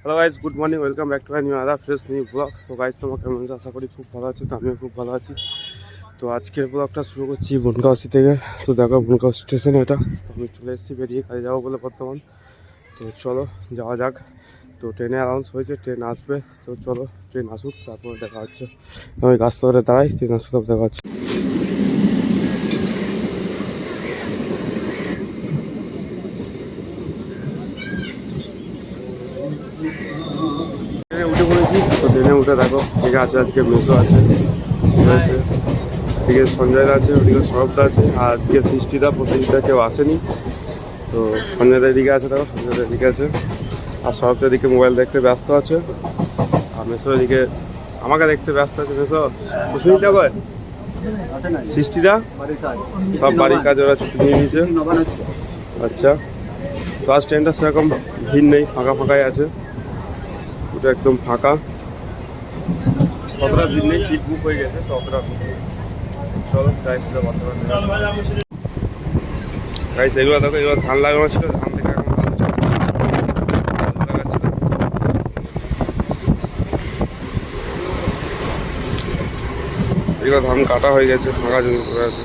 Hello guys, good morning, welcome back to my new other fresh new blog. তো guys, তোমরা কেমন আছো? আশা করি খুব ভালো আছো। তো আমিও খুব ভালো আছি। তো আজকের ব্লগটা শুরু করছি বনগাঁওসি থেকে। তো দেখো বনগাঁও স্টেশন এটা। তো আমি চলে এসেছি বেরিয়ে কাজে যাবো বলে বর্তমান। তো চলো যাওয়া যাক। তো ট্রেনে অ্যানাউন্স হয়েছে, ট্রেন আসবে। তো চলো ট্রেন আসুক, তারপর দেখা হচ্ছে। আমি রাস্তা ধরে দাঁড়াই, ট্রেন আসুক, তারপর দেখা হচ্ছে। ট্রেনে উঠে পড়েছি। তো ট্রেনে উঠে দেখো ঠিক আছে, আজকে মেসো আছে, ঠিক আছে, এদিকে সঞ্জয়দা আছে, ওদিকে সৌরভদা আছে, আর আজকে সৃষ্টিদা প্রতিযোগিতা কেউ আসেনি। তো সঞ্জয়দা এদিকে আছে, দেখো সঞ্জয়দা এদিকে আছে, আর সৌরভদা এদিকে মোবাইল দেখতে ব্যস্ত আছে, আর মেসো এদিকে আমাকে দেখতে ব্যস্ত আছে। মেসো কুসুমিটা কয় সৃষ্টিদা সব বাড়ির কাজ ওরা ছুটি নিয়ে নিয়েছে। আচ্ছা, তো আজ ট্রেনটা সেরকম ভিড় নেই, ফাঁকা ফাঁকাই আছে, ওটা একদম ফাঁকা, অতটা ভিড় নেই, সিট বুক হয়ে গেছে, তো অতটা ভিড় নেই। চলো যাই বর্তমান গাইস, এগুলো দেখো, এগুলো ধান লাগানো ছিল, ধান থেকে এখন আলু চাষ লাগাচ্ছে। এগুলো ধান কাটা হয়ে গেছে, ফাঁকা জমি পড়ে আছে।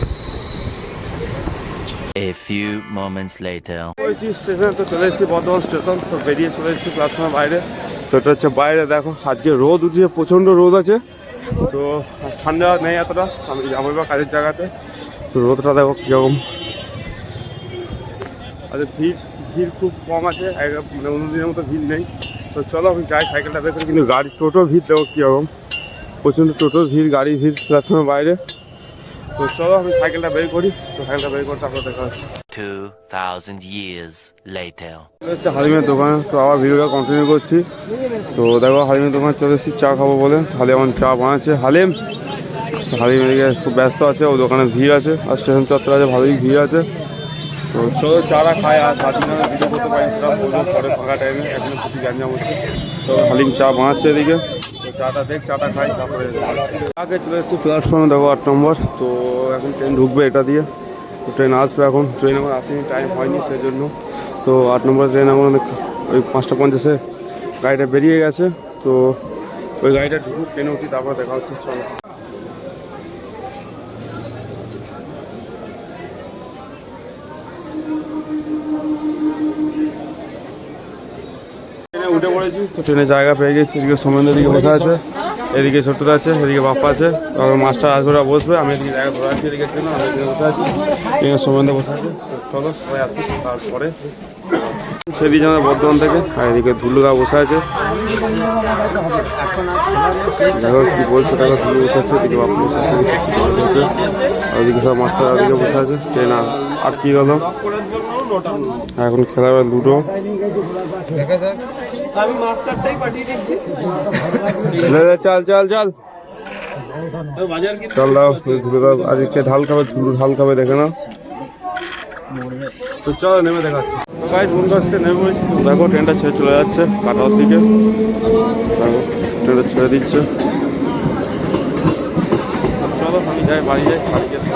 A few moments later. Station তো চলে এসেছি, বর্ধমান স্টেশন। তো বেরিয়ে চলে এসেছি প্ল্যাটফর্মের বাইরে। তো এটা হচ্ছে বাইরে, দেখো আজকে রোদ উঠছে, প্রচণ্ড রোদ আছে। তো ঠান্ডা নেই এতটা, আমি যাবো এবার কাজের জায়গাতে। তো রোদটা দেখো কীরকম। আচ্ছা, ভিড় ভিড় খুব কম আছে, মানে অন্যদিনের মতো ভিড় নেই। তো চলো আমি যাই, সাইকেলটা বের করি। কিন্তু গাড়ি টোটো ভিড় দেখো কীরকম, প্রচণ্ড টোটো ভিড়, গাড়ি ভিড় প্ল্যাটফর্মের বাইরে। তো চলো আমি সাইকেলটা বের করি। তো সাইকেলটা বের করতে আপনার দেখা হচ্ছে 2000 years later. হচ্ছে হালিমের দোকানে। তো আবার ভিডিওটা কন্টিনিউ করছি। তো দেখো হালিমের দোকানে চলে এসেছি চা খাবো বলে। হালিম আমার চা বানাচ্ছে হালিম। তো হালিম এদিকে খুব ব্যস্ত আছে, ও দোকানে ভিড় আছে, আর স্টেশন চত্বর আছে, ভালোই ভিড় আছে। তো চলো চারা খাই, আর সারাদিন আমি ভিডিও করতে পারি সেটা বলবো পরে ফাঁকা টাইমে, এখন কিছু গ্যাঞ্জাম হচ্ছে। তো হালিম চা বানাচ্ছে এদিকে। তো চাটা দেখ, চাটা খাই, তারপরে আগে চলে এসেছি প্ল্যাটফর্মে, দেখো 8 নম্বর। তো এখন ট্রেন ঢুকবে এটা দিয়ে। তো ট্রেন আসবে এখন, ট্রেন এখন আসেনি, টাইম হয়নি সেই জন্য। তো 8 নম্বর ট্রেন এখন ওই 5:50 গাড়িটা বেরিয়ে গেছে। তো ওই গাড়িটা ঢুকুক, ট্রেনে উঠি, তারপর দেখা হচ্ছে। চলো ট্রেনে উঠে পড়েছি। তো ট্রেনে জায়গা পেয়ে গেছি। এদিকে সোমেন্দ্র দিকে বসে আছে, এদিকে ছোট্টটা আছে, এদিকে বাপ্পা আছে। তো মাস্টার আসবে, বসবে, আমি এদিকে জায়গা ধরে আছি, এদিকে ট্রেনে আমি এদিকে বসে আছি, এদিকে সোমেন্দ্র বসে আছে। চলো সবাই আসুক, তারপরে সেদিকে আমাদের বর্ধমান থেকে। আর এদিকে ধুলুদা বসে আছে, দেখো কি বলছে, দেখো ধুলু বসে আছে, এদিকে বাপ্পা বসে আছে, আর ওদিকে সব মাস্টার ওদিকে বসে আছে। ট্রেন আর কি গেল, এখন খেলা হবে লুডো। আমি মাস্টারটাই পাঠিয়ে দিচ্ছি। চল চল চল চল, দাও ঘুরে দাও, আজকে ঢাল খাবে, ধুলু ঢাল খাবে, দেখে নাও। তো চলো নেমে দেখাচ্ছি। তো গাইস, বনগাঁ থেকে নেমে পড়েছি। দেখো ট্রেনটা ছেড়ে চলে যাচ্ছে কাটার দিকে, দেখো ট্রেনটা ছেড়ে দিচ্ছে। চলো আমি যাই, বাড়ি যাই, বাড়ি যেতে।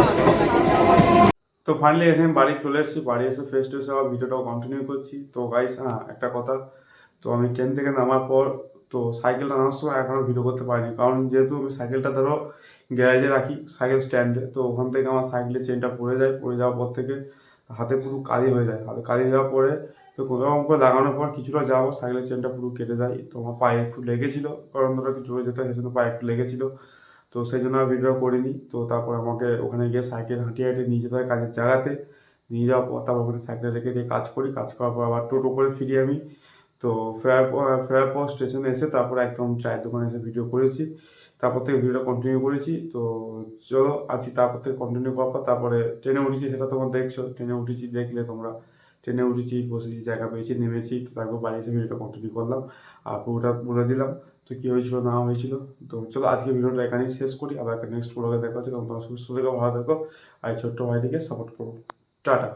তো ফাইনালি এসে আমি বাড়ি চলে এসেছি। বাড়ি এসে ফ্রেশ ট্রেশ আবার ভিডিওটাও কন্টিনিউ করছি। তো গাইস, হ্যাঁ একটা কথা, তো আমি ট্রেন থেকে নামার পর, তো সাইকেলটা নামার সময় এখনও ভিডিও করতে পারিনি, কারণ যেহেতু আমি সাইকেলটা ধরো গ্যারেজে রাখি, সাইকেল স্ট্যান্ডে। তো ওখান থেকে আমার সাইকেলের চেনটা পড়ে যায়, পড়ে যাওয়ার পর থেকে হাতে পুরো কালি হয়ে যায়। হাতে কালি যাওয়ার পরে তো কোনো রকম করে লাগানোর পর কিছুটা যাবো, সাইকেলের চেনটা পুরো কেটে যায়। তো আমার পায়ে একটু লেগেছিলো, কারণ ধরো কিছু হয়ে যেত, সেই জন্য পায়ে একটু লেগেছিলো। তো সেই জন্য আর ভিডিও করিনি। তো তারপর আমাকে ওখানে গিয়ে সাইকেল হাঁটিয়ে হাঁটিয়ে নিয়ে যেতে হয় কাজের জায়গাতে। নিয়ে যাওয়ার পর তারপর ওখানে সাইকেল রেখে দিয়ে কাজ করি, কাজ করার পর আবার টোটো করে ফিরি আমি। তো ফেরার পর স্টেশনে এসে তারপর একদম চায়ের দোকানে এসে ভিডিও করেছি, তারপর থেকে ভিডিওটা কন্টিনিউ করেছি। তো চলো আছি, তারপর থেকে কন্টিনিউ করার পর তারপরে ট্রেনে উঠেছি, সেটা তোমার দেখছো, ট্রেনে উঠেছি দেখলে তোমরা। ট্রেনে উঠেছি, বসেছি, জায়গা পেয়েছি, নেমেছি। তো তারপর বাড়ি এসে ভিডিওটা কন্টিনিউ করলাম, আর পুরোটা বলে দিলাম তো কী হয়েছিল না হয়েছিল। তো চলো আজকে ভিডিওটা এখানেই শেষ করি, আবার একটা নেক্সট ব্লগে দেখা হচ্ছে। তোমরা সুস্থ থেকো, ভালো থেকো, আর ছোট্ট ভাইটিকে সাপোর্ট করো। টাটা।